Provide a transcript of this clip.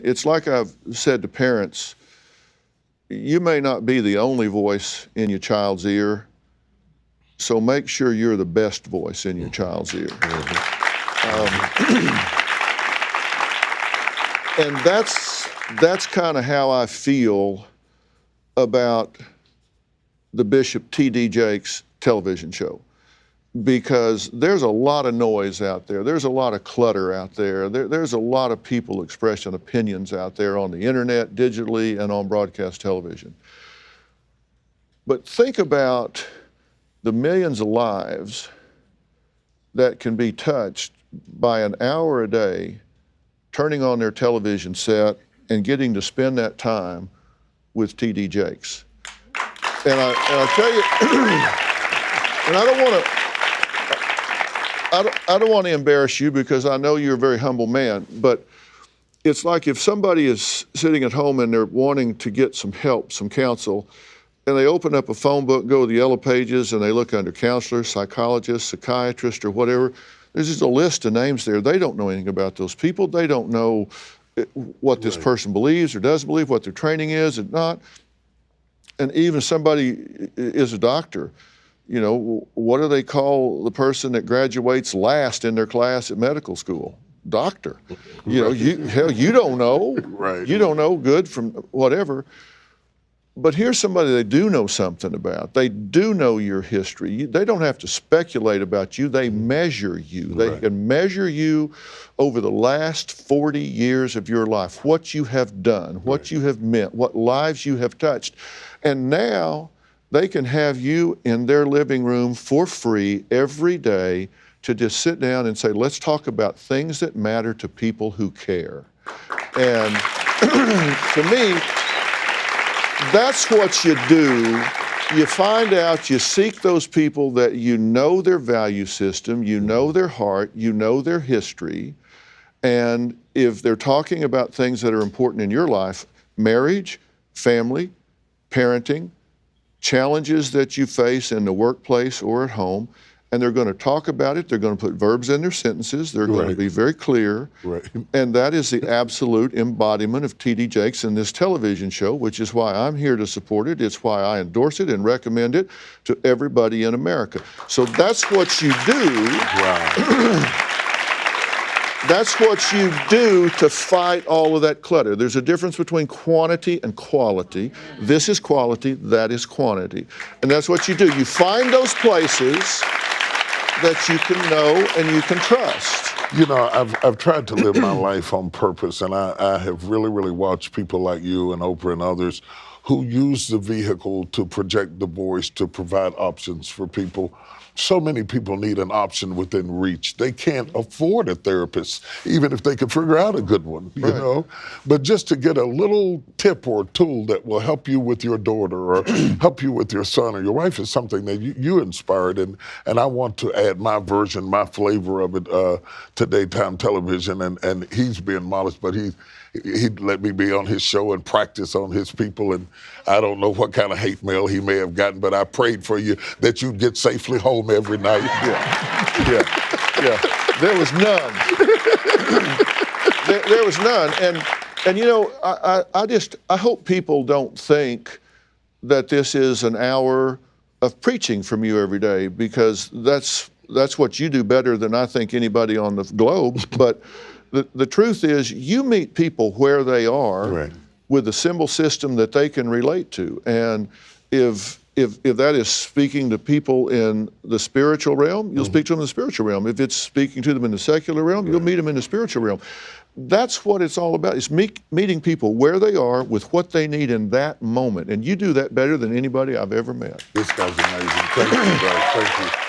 It's like I've said to parents, you may not be the only voice in your child's ear, so make sure you're the best voice in your child's ear. And that's kind of how I feel about the Bishop T.D. Jakes television show, because there's a lot of noise out there. There's a lot of clutter out there. There's a lot of people expressing opinions out there on the internet, digitally, and on broadcast television. But think about the millions of lives that can be touched by an hour a day turning on their television set and getting to spend that time with T.D. Jakes. And I'll tell you, and I don't want to embarrass you, because I know you're a very humble man, but it's like if somebody is sitting at home and they're wanting to get some help, some counsel, and they open up a phone book, go to the yellow pages, and they look under counselor, psychologist, psychiatrist, or whatever. There's just a list of names there. They don't know anything about those people. They don't know what this person believes or doesn't believe, what their training is or not. And even if somebody is a doctor, you know, what do they call the person that graduates last in their class at medical school? Doctor. You know, you don't know. Right. You don't know good from whatever. But here's somebody they do know something about. They do know your history. They don't have to speculate about you. They measure you. They can measure you over the last 40 years of your life, what you have done, what you have meant, what lives you have touched. And now they can have you in their living room for free every day to just sit down and say, let's talk about things that matter to people who care. And to me, that's what you do. You find out, you seek those people that you know their value system, you know their heart, you know their history. And if they're talking about things that are important in your life, marriage, family, parenting, challenges that you face in the workplace or at home, and they're going to talk about it. They're going to put verbs in their sentences. They're going to be very clear. And that is the absolute embodiment of T.D. Jakes in this television show, which is why I'm here to support it. It's why I endorse it and recommend it to everybody in America. So that's what you do. That's what you do to fight all of that clutter. There's a difference between quantity and quality. This is quality, that is quantity. And that's what you do. You find those places that you can know and you can trust. You know, I've tried to live my life on purpose, and I have really, really watched people like you and Oprah and others who use the vehicle to project the voice, to provide options for people. So many people need an option within reach. They can't afford a therapist, even if they could figure out a good one, you know? But just to get a little tip or tool that will help you with your daughter or help you with your son or your wife is something that you inspired. And I want to add my version, my flavor of it to daytime television. And he's being modest, but he'd let me be on his show and practice on his people. And I don't know what kind of hate mail he may have gotten, but I prayed for you that you'd get safely home every night. There was none. there was none. And you know, I hope people don't think that this is an hour of preaching from you every day, because that's what you do better than I think anybody on the globe. But the truth is, you meet people where they are with a symbol system that they can relate to. And if that is speaking to people in the spiritual realm, you'll speak to them in the spiritual realm. If it's speaking to them in the secular realm, you'll meet them in the spiritual realm. That's what it's all about. It's meeting people where they are with what they need in that moment. And you do that better than anybody I've ever met. This guy's amazing. Thank you, guys. Thank you.